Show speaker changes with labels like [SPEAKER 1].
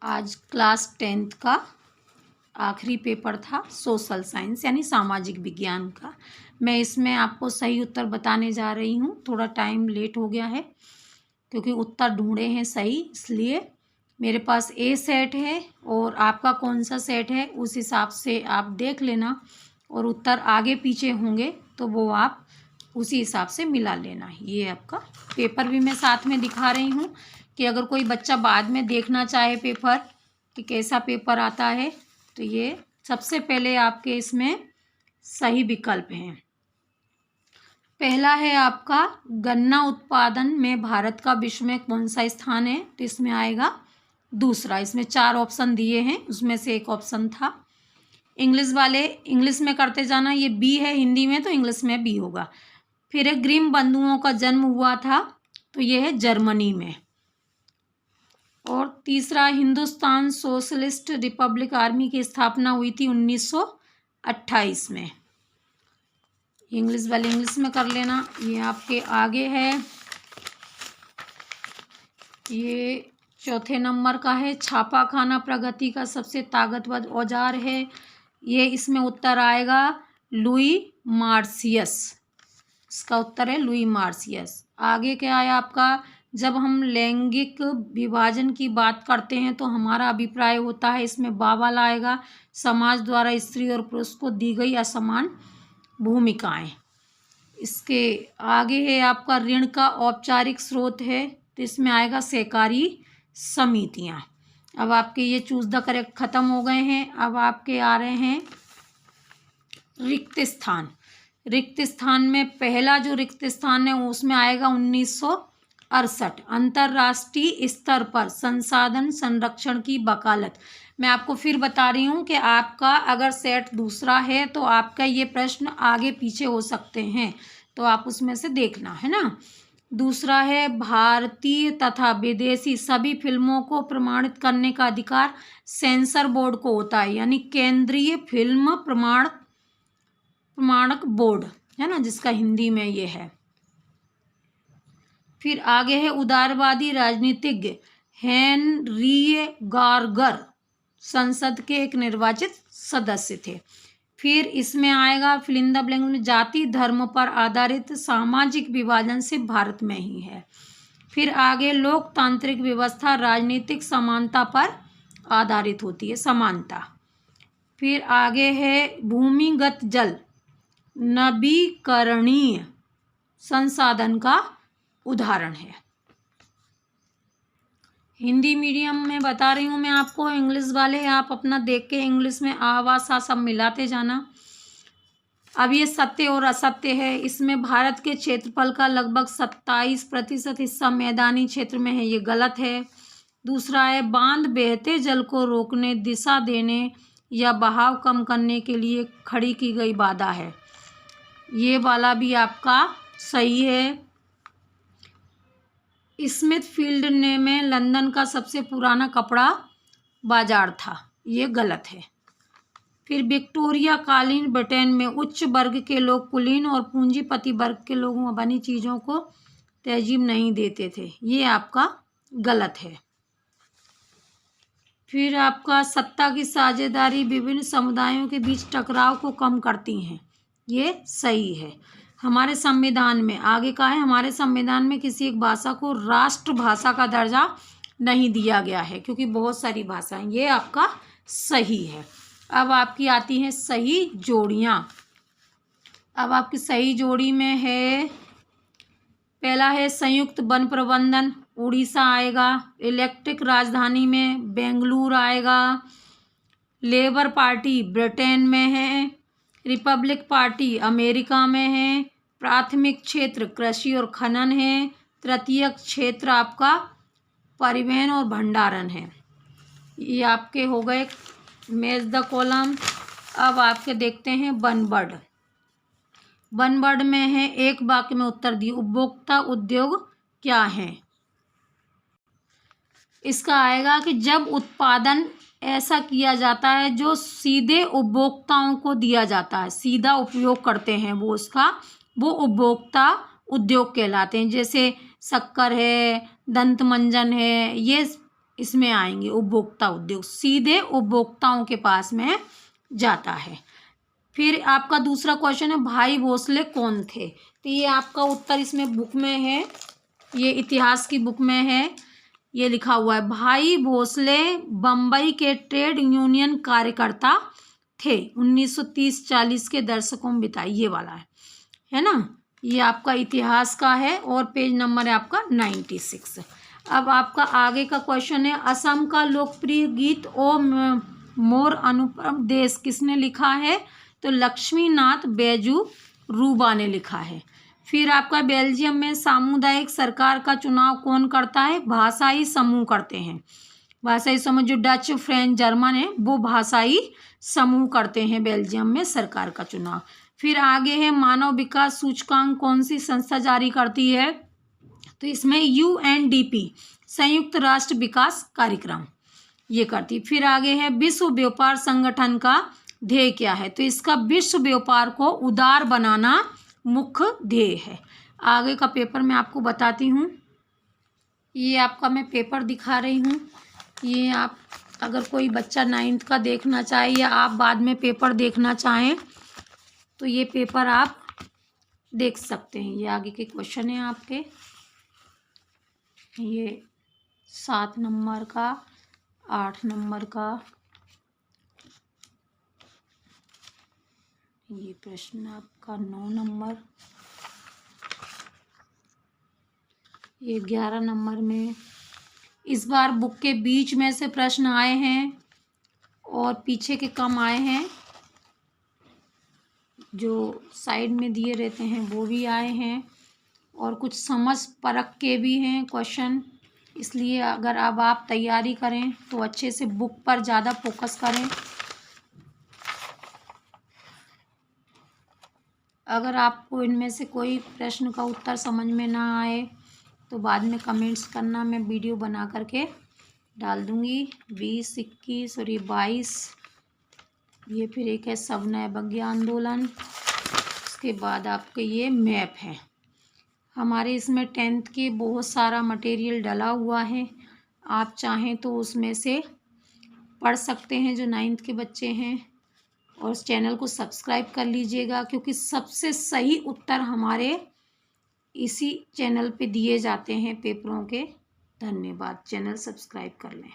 [SPEAKER 1] आज class 10th का आखिरी पेपर था सोशल साइंस यानी सामाजिक विज्ञान का। मैं इसमें आपको सही उत्तर बताने जा रही हूँ। थोड़ा टाइम लेट हो गया है क्योंकि उत्तर ढूंढे हैं सही, इसलिए मेरे पास ए सेट है और आपका कौन सा सेट है उस हिसाब से आप देख लेना, और उत्तर आगे पीछे होंगे तो वो आप उसी हिसाब से मिला लेना। ये आपका पेपर भी मैं साथ में दिखा रही हूँ कि अगर कोई बच्चा बाद में देखना चाहे पेपर कि कैसा पेपर आता है तो ये सबसे पहले आपके इसमें सही विकल्प हैं। पहला है आपका गन्ना उत्पादन में भारत का विश्व में कौन सा स्थान है, तो इसमें आएगा दूसरा। इसमें 4 ऑप्शन दिए हैं, उसमें से एक ऑप्शन था। इंग्लिश वाले इंग्लिश में करते जाना, ये बी है हिंदी में तो इंग्लिश में बी होगा। फिर एक ग्रिम बंधुओं का जन्म हुआ था तो ये है जर्मनी में। और तीसरा हिंदुस्तान सोशलिस्ट रिपब्लिक आर्मी की स्थापना हुई थी 1928 में। इंग्लिश वाले इंग्लिश में कर लेना। ये आपके आगे है, ये चौथे नंबर का है। छापाखाना प्रगति का सबसे ताकतवर औजार है, ये इसमें उत्तर आएगा लुई मार्सियस। इसका उत्तर है लुई मार्सियस। आगे क्या है आपका, जब हम लैंगिक विभाजन की बात करते हैं तो हमारा अभिप्राय होता है, इसमें बावल आएगा समाज द्वारा स्त्री और पुरुष को दी गई असमान भूमिकाएं। इसके आगे है आपका ऋण का औपचारिक स्रोत है तो इसमें आएगा सहकारी समितियां। अब आपके ये चूज द करेक्ट खत्म हो गए हैं। अब आपके आ रहे हैं रिक्त स्थान। रिक्त स्थान में पहला जो रिक्त स्थान है उसमें आएगा 1968 अंतर्राष्ट्रीय स्तर पर संसाधन संरक्षण की वकालत। मैं आपको फिर बता रही हूँ कि आपका अगर सेट दूसरा है तो आपका ये प्रश्न आगे पीछे हो सकते हैं, तो आप उसमें से देखना है ना। दूसरा है भारतीय तथा विदेशी सभी फिल्मों को प्रमाणित करने का अधिकार सेंसर बोर्ड को होता है, यानी केंद्रीय फिल्म प्रमाणक बोर्ड है ना, जिसका हिंदी में ये है। फिर आगे है उदारवादी राजनीतिज्ञ हेनरी गार्गर संसद के एक निर्वाचित सदस्य थे। फिर इसमें आएगा फिल इन द ब्लैंक में जाति धर्म पर आधारित सामाजिक विभाजन से भारत में ही है। फिर आगे लोकतांत्रिक व्यवस्था राजनीतिक समानता पर आधारित होती है, समानता। फिर आगे है भूमिगत जल नवीकरणीय संसाधन का उदाहरण है। हिंदी मीडियम में बता रही हूँ मैं आपको, इंग्लिश वाले आप अपना देख के इंग्लिश में आवासा सब मिलाते जाना। अब ये सत्य और असत्य है। इसमें भारत के क्षेत्रफल का लगभग 27% हिस्सा मैदानी क्षेत्र में है, ये गलत है। दूसरा है बांध बहते जल को रोकने, दिशा देने या बहाव कम करने के लिए खड़ी की गई बाधा है, ये वाला भी आपका सही है। स्मिथफील्ड में लंदन का सबसे पुराना कपड़ा बाजार था, ये गलत है। फिर विक्टोरिया कालीन ब्रिटेन में उच्च वर्ग के लोग कुलीन और पूंजीपति वर्ग के लोगों बनी चीज़ों को तरजीह नहीं देते थे, ये आपका गलत है। फिर आपका सत्ता की साझेदारी विभिन्न समुदायों के बीच टकराव को कम करती हैं, ये सही है। हमारे संविधान में आगे का है, हमारे संविधान में किसी एक भाषा को राष्ट्रभाषा का दर्जा नहीं दिया गया है क्योंकि बहुत सारी भाषाएं, ये आपका सही है। अब आपकी आती हैं सही जोड़ियां। अब आपकी सही जोड़ी में है, पहला है संयुक्त वन प्रबंधन, उड़ीसा आएगा। इलेक्ट्रिक राजधानी में बेंगलुरु आएगा। लेबर पार्टी ब्रिटेन में है। रिपब्लिक पार्टी अमेरिका में है। प्राथमिक क्षेत्र कृषि और खनन है। तृतीय क्षेत्र आपका परिवहन और भंडारण है। ये आपके हो गए मैच द कॉलम। अब आपके देखते हैं वन वर्ड। वन वर्ड में है, एक वाक्य में उत्तर दिए उपभोक्ता उद्योग क्या है। इसका आएगा कि जब उत्पादन ऐसा किया जाता है जो सीधे उपभोक्ताओं को दिया जाता है, सीधा उपयोग करते हैं वो उसका, वो उपभोक्ता उद्योग कहलाते हैं। जैसे शक्कर है, दंत मंजन है, ये इसमें आएंगे, उपभोक्ता उद्योग सीधे उपभोक्ताओं के पास में जाता है। फिर आपका दूसरा क्वेश्चन है भाई भोसले कौन थे, तो ये आपका उत्तर इसमें बुक में है, ये इतिहास की बुक में है, ये लिखा हुआ है भाई भोसले बम्बई के ट्रेड यूनियन कार्यकर्ता थे, 1930-40 के दशकों में बिताई, ये वाला है ना, ये आपका इतिहास का है और पेज नंबर है आपका 96। अब आपका आगे का क्वेश्चन है असम का लोकप्रिय गीत ओ मोर अनुपम देश किसने लिखा है, तो लक्ष्मीनाथ बैजू रूबा ने लिखा है। फिर आपका बेल्जियम में सामुदायिक सरकार का चुनाव कौन करता है, भाषाई समूह करते हैं, भाषाई समूह जो डच फ्रेंच जर्मन है वो भाषाई समूह करते हैं बेल्जियम में सरकार का चुनाव। फिर आगे है मानव विकास सूचकांक कौन सी संस्था जारी करती है, तो इसमें UNDP संयुक्त राष्ट्र विकास कार्यक्रम ये करती। फिर आगे है विश्व व्यापार संगठन का ध्येय क्या है, तो इसका विश्व व्यापार को उदार बनाना मुख्य ध्येय है। आगे का पेपर मैं आपको बताती हूँ, ये आपका मैं पेपर दिखा रही हूँ, ये आप अगर कोई बच्चा 9th का देखना चाहे या आप बाद में पेपर देखना चाहें तो ये पेपर आप देख सकते हैं। ये आगे के क्वेश्चन हैं आपके, ये 7 नंबर का, 8 नंबर का, ये प्रश्न आपका 9 नंबर, ये 11 नंबर में। इस बार बुक के बीच में से प्रश्न आए हैं और पीछे के कम आए हैं, जो साइड में दिए रहते हैं वो भी आए हैं और कुछ समझ परख के भी हैं क्वेश्चन, इसलिए अगर अब आप तैयारी करें तो अच्छे से बुक पर ज़्यादा फोकस करें। अगर आपको इनमें से कोई प्रश्न का उत्तर समझ में ना आए तो बाद में कमेंट्स करना, मैं वीडियो बना करके डाल दूँगी। 20, 21 और ये 22, ये फिर एक है सविनय अवज्ञा आंदोलन, उसके बाद आपके ये मैप है। हमारे इसमें 10th के बहुत सारा मटेरियल डला हुआ है, आप चाहें तो उसमें से पढ़ सकते हैं जो 9th के बच्चे हैं, और इस चैनल को सब्सक्राइब कर लीजिएगा क्योंकि सबसे सही उत्तर हमारे इसी चैनल पे दिए जाते हैं पेपरों के। धन्यवाद, चैनल सब्सक्राइब कर लें।